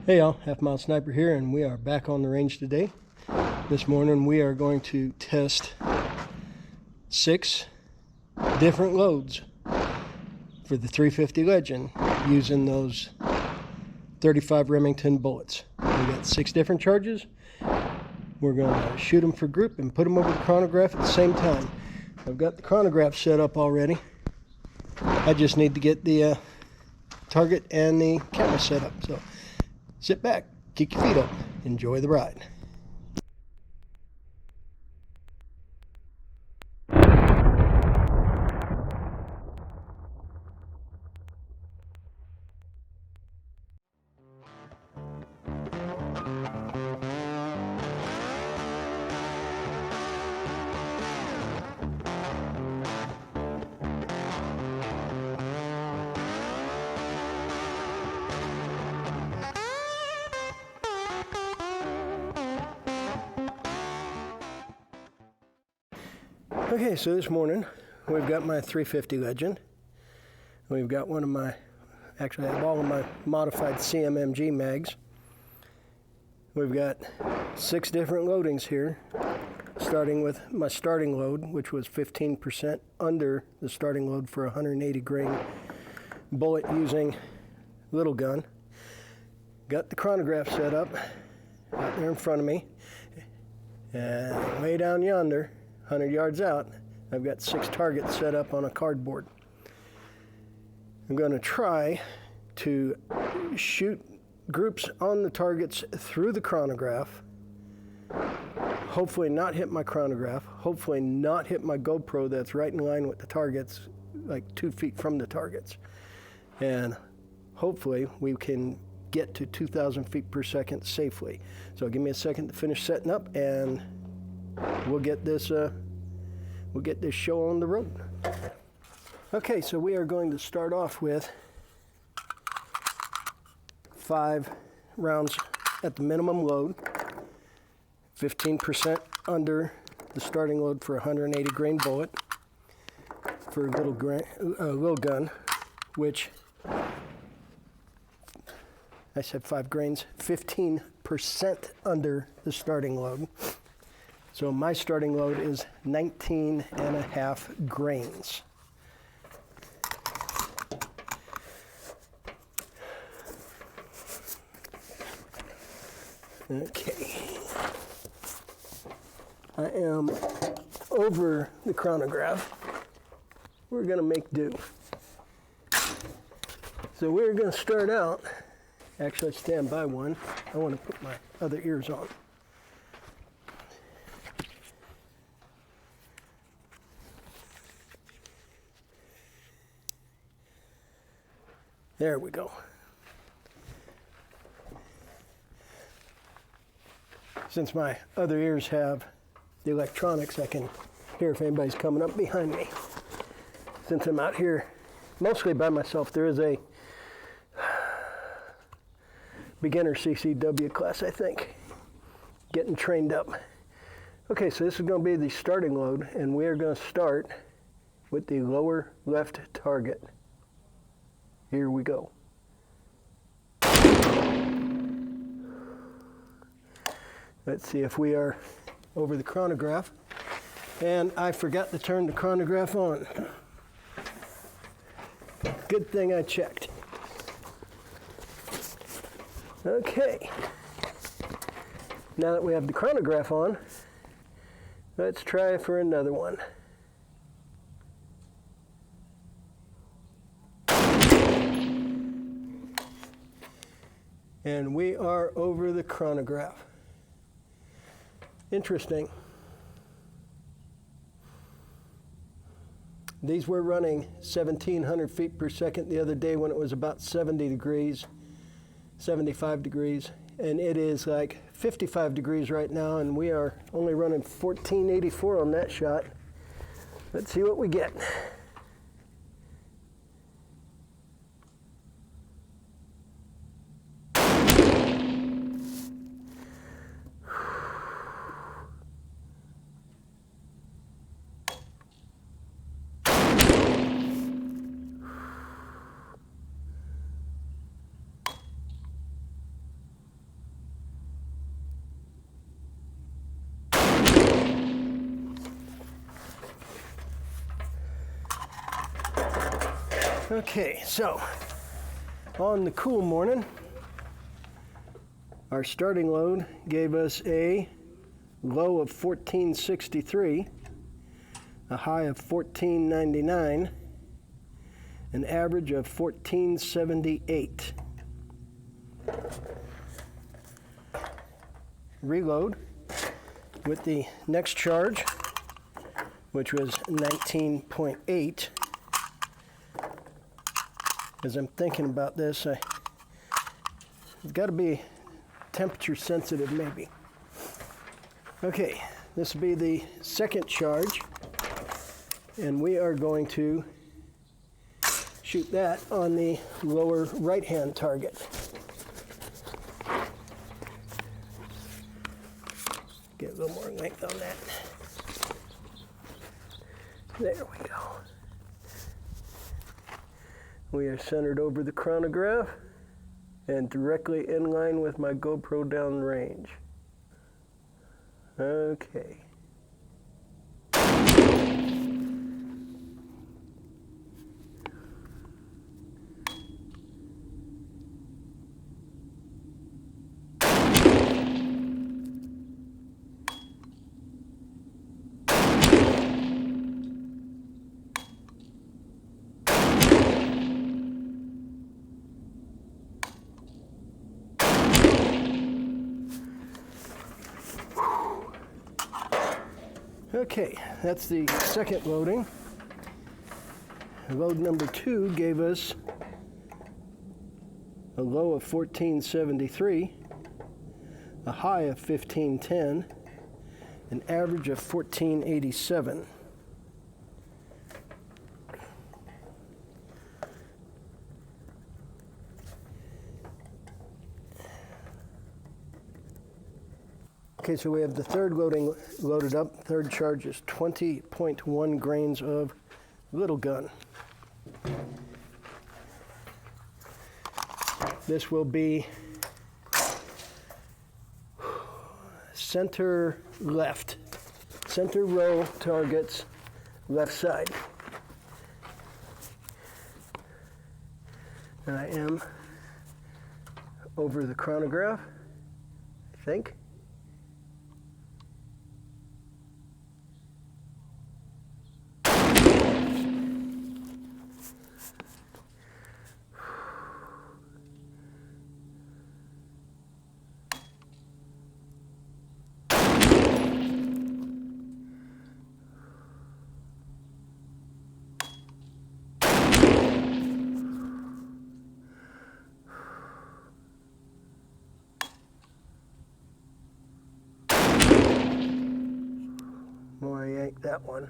Hey y'all, Halfmilesniper here, and we are back on the range today. This morning we are going to test 6 different loads for the 350 Legend using those 35 Remington bullets. We got 6 different charges. We're going to shoot them for group and put them over the chronograph at the same time. I've got the chronograph set up already. I just need to get the target and the camera set up. So sit back, kick your feet up, enjoy the ride. Okay, so this morning we've got my 350 Legend. We've got one of my, actually I have all of my modified CMMG mags. We've got 6 different loadings here, starting with my starting load, which was 15% under the starting load for a 180 grain bullet using little gun. Got the chronograph set up out there in front of me, and way down yonder, 100 yards out, I've got 6 targets set up on a cardboard. I'm going to try to shoot groups on the targets through the chronograph, hopefully not hit my chronograph, hopefully not hit my GoPro that's right in line with the targets, like 2 feet from the targets. And hopefully we can get to 2,000 feet per second safely. So give me a second to finish setting up, and we'll get this show on the road. Okay, so we are going to start off with 5 rounds at the minimum load, 15% under the starting load for a 180 grain bullet for a little gun, which I said 5 grains, 15% under the starting load. So my starting load is 19.5 grains. Okay. I am over the chronograph. We're going to make do. So we're going to start out, actually stand by one. I want to put my other ears on. There we go. Since my other ears have the electronics, I can hear if anybody's coming up behind me. Since I'm out here mostly by myself, there is a beginner CCW class, I think, getting trained up. Okay, so this is going to be the starting load, and we are going to start with the lower left target. Here we go. Let's see if we are over the chronograph. And I forgot to turn the chronograph on. Good thing I checked. Okay. Now that we have the chronograph on, let's try for another one. And we are over the chronograph. Interesting. These were running 1,700 feet per second the other day when it was about 70 degrees, 75 degrees, and it is like 55 degrees right now, and we are only running 1484 on that shot. Let's see what we get. Okay, so on the cool morning, our starting load gave us a low of 1463, a high of 1499, an average of 1478. Reload with the next charge, which was 19.8. As I'm thinking about this, it's got to be temperature sensitive maybe. Okay, this will be the second charge, and we are going to shoot that on the lower right-hand target. Get a little more length on that. There we go. We are centered over the chronograph and directly in line with my GoPro downrange. Okay. Okay, that's the second loading. Load number 2 gave us a low of 1473, a high of 1510, an average of 1487. Okay, so we have the third loading loaded up. Third charge is 20.1 grains of little gun. This will be center left, center row targets, left side. And I am over the chronograph, I think. More yank that one.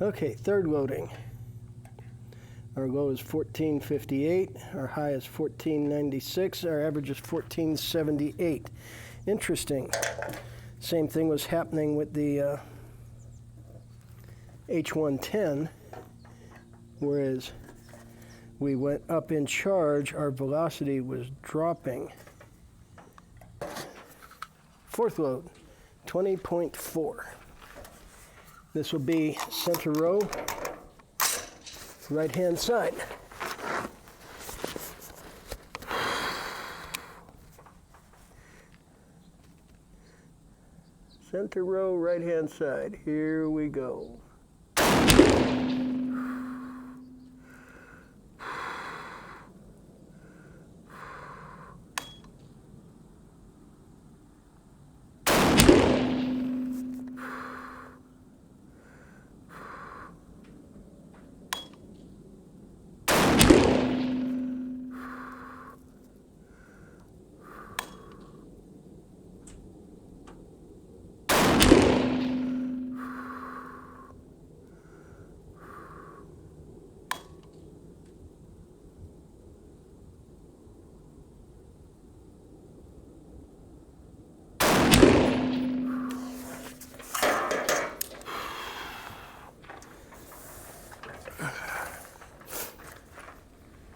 Okay, third loading. Our low is 1458, our high is 1496, our average is 1478. Interesting. Same thing was happening with the H110, whereas we went up in charge, our velocity was dropping. Fourth load, 20.4. This will be center row, right-hand side. Center row, right-hand side. Here we go.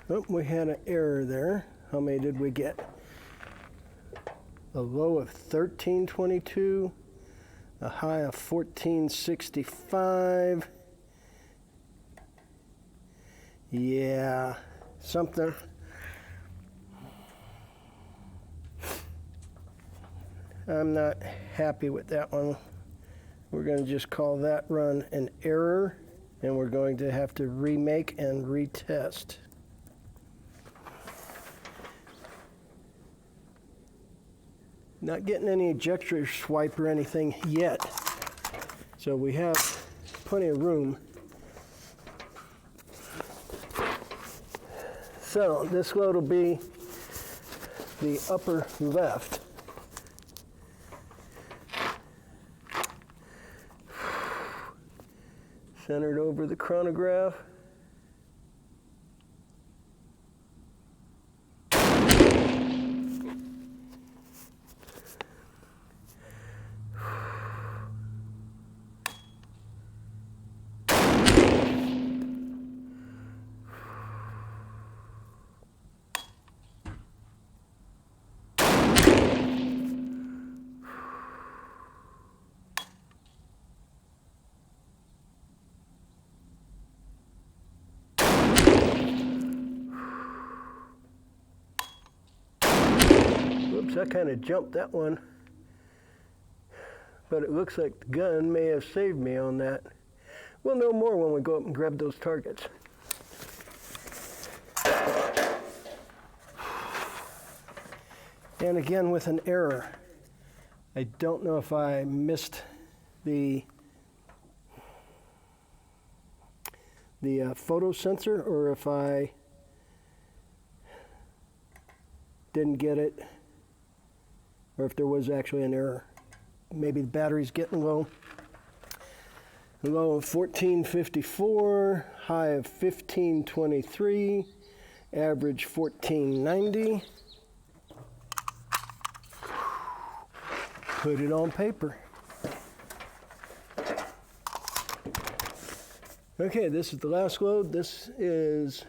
Oh, we had an error there. How many did we get? A low of 1322, a high of 1465. Yeah, something. I'm not happy with that one. We're going to just call that run an error, and we're going to have to remake and retest. Not getting any ejector swipe or anything yet, so we have plenty of room. So this load will be the upper left. Centered over the chronograph. I kind of jumped that one, but it looks like the gun may have saved me on that. We'll know more when we go up and grab those targets. And again with an error. I don't know if I missed the photo sensor or if I didn't get it, or if there was actually an error. Maybe the battery's getting low. Low of 1454, high of 1523, average 1490. Put it on paper. Okay, this is the last load. This is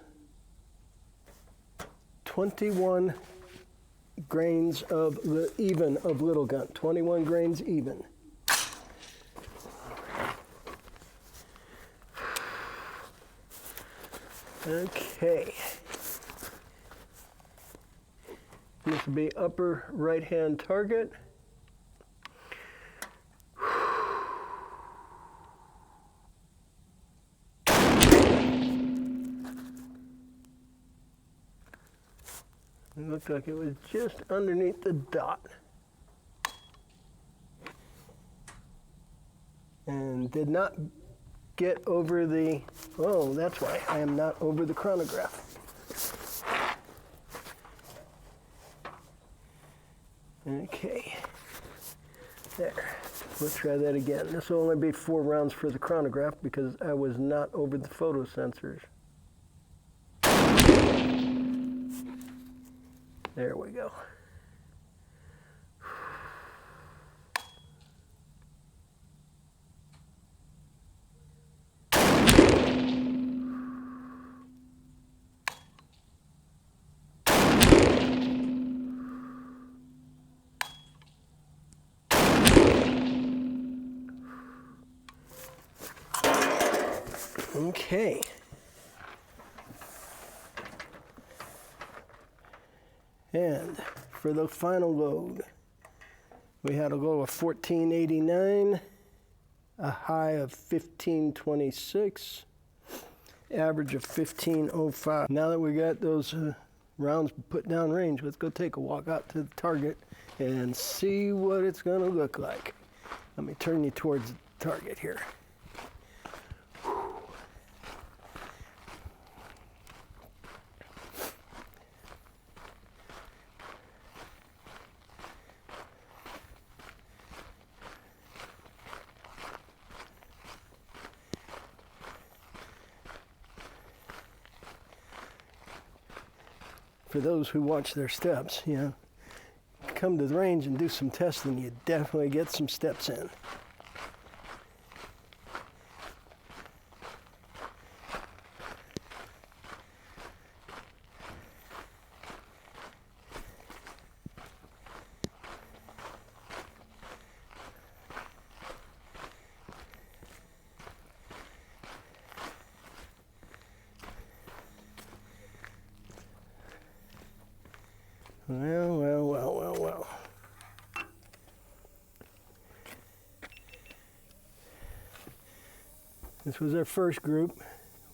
21 grains of even of little gun. 21 grains even. Okay. This will be upper right hand target. It looked like it was just underneath the dot. And did not get over the, oh, that's why I am not over the chronograph. Okay, there. Let's try that again. This will only be 4 rounds for the chronograph because I was not over the photo sensors. There we go. Okay. And for the final load, we had a low of 1489, a high of 1526, average of 1505. Now that we got those rounds put down range, let's go take a walk out to the target and see what it's going to look like. Let me turn you towards the target here. For those who watch their steps, you know, come to the range and do some testing, you definitely get some steps in. Well, well, well, well, well. This was our first group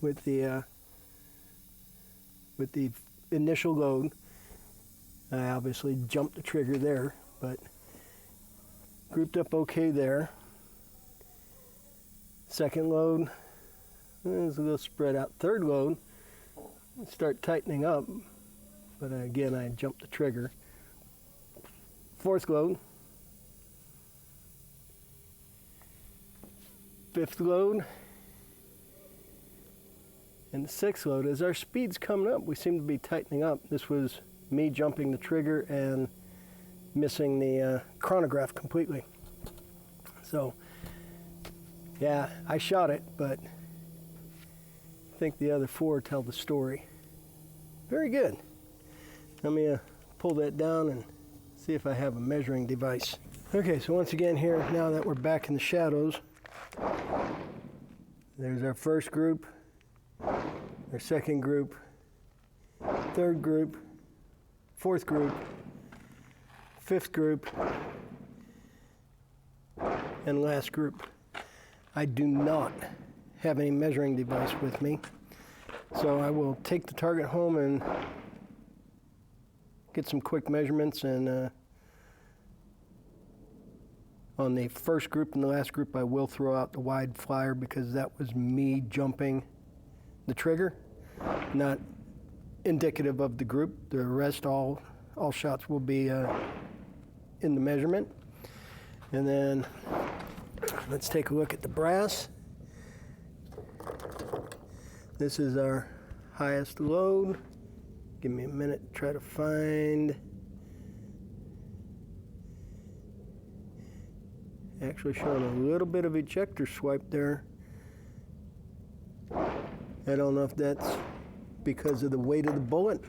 with the initial load. I obviously jumped the trigger there, but grouped up okay there. Second load, it was a little spread out. Third load, start tightening up, but again I jumped the trigger. Fourth load. Fifth load. And the sixth load. As our speed's coming up, we seem to be tightening up. This was me jumping the trigger and missing the chronograph completely. So, yeah, I shot it, but I think the other four tell the story. Very good. Let me pull that down and see if I have a measuring device. Okay, so once again here, now that we're back in the shadows, there's our first group, our second group, third group, fourth group, fifth group, and last group. I do not have any measuring device with me, so I will take the target home and get some quick measurements. And on the first group and the last group, I will throw out the wide flyer because that was me jumping the trigger, not indicative of the group. The rest, all shots will be in the measurement. And then let's take a look at the brass. This is our highest load. Give me a minute to try to find. Actually showing a little bit of ejector swipe there. I don't know if that's because of the weight of the bullet.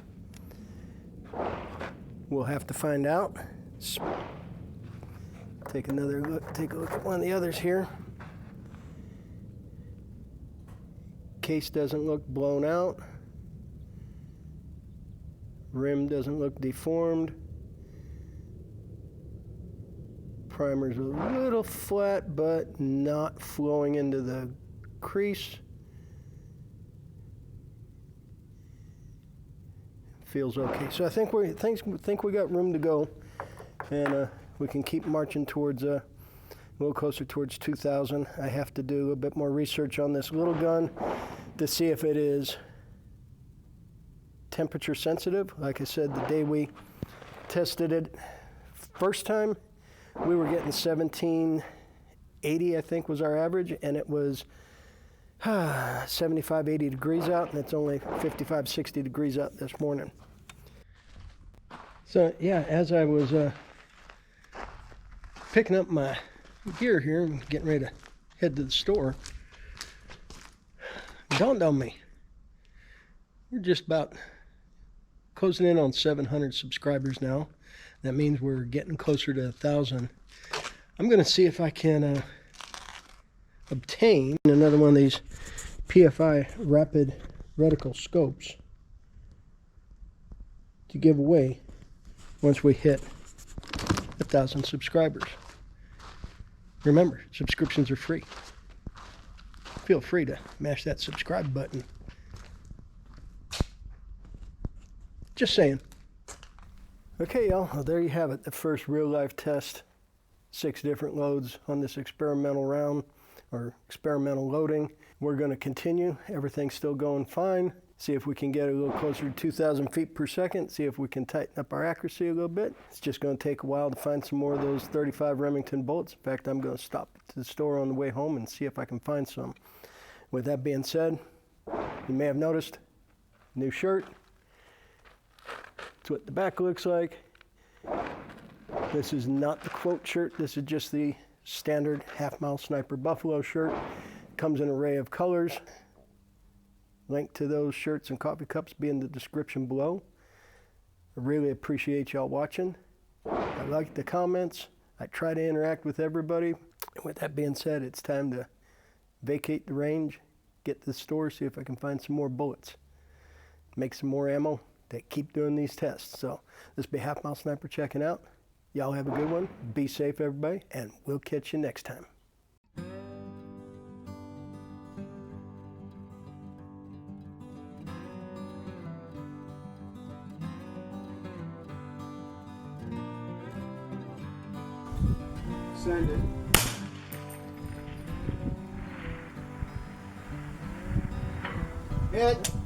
We'll have to find out. Take another look. Take a look at one of the others here. Case doesn't look blown out. Rim doesn't look deformed. Primer's a little flat, but not flowing into the crease. Feels okay. So I think we got room to go, and we can keep marching towards a little closer towards 2,000. I have to do a little bit more research on this little gun to see if it is temperature sensitive. Like I said, the day we tested it first time, we were getting 1780, I think was our average, and it was 75, 80 degrees out, and it's only 55, 60 degrees out this morning. So yeah, as I was picking up my gear here and getting ready to head to the store, it dawned on me, we're just about closing in on 700 subscribers now. That means we're getting closer to 1,000. I'm going to see if I can obtain another one of these PFI rapid reticle scopes to give away once we hit 1,000 subscribers. Remember, subscriptions are free. Feel free to mash that subscribe button. Just saying. Okay, y'all, well, there you have it. The first real-life test. 6 different loads on this experimental round, or experimental loading. We're going to continue. Everything's still going fine. See if we can get a little closer to 2,000 feet per second. See if we can tighten up our accuracy a little bit. It's just going to take a while to find some more of those 35 Remington bullets. In fact, I'm going to stop at the store on the way home and see if I can find some. With that being said, you may have noticed, new shirt. That's what the back looks like. This is not the quote shirt. This is just the standard Halfmilesniper Buffalo shirt. Comes in an array of colors. Link to those shirts and coffee cups be in the description below. I really appreciate y'all watching. I like the comments. I try to interact with everybody. And with that being said, it's time to vacate the range, get to the store, see if I can find some more bullets, make some more ammo that keep doing these tests. So this be Halfmilesniper checking out. Y'all have a good one. Be safe, everybody, and we'll catch you next time. Send it. Hit.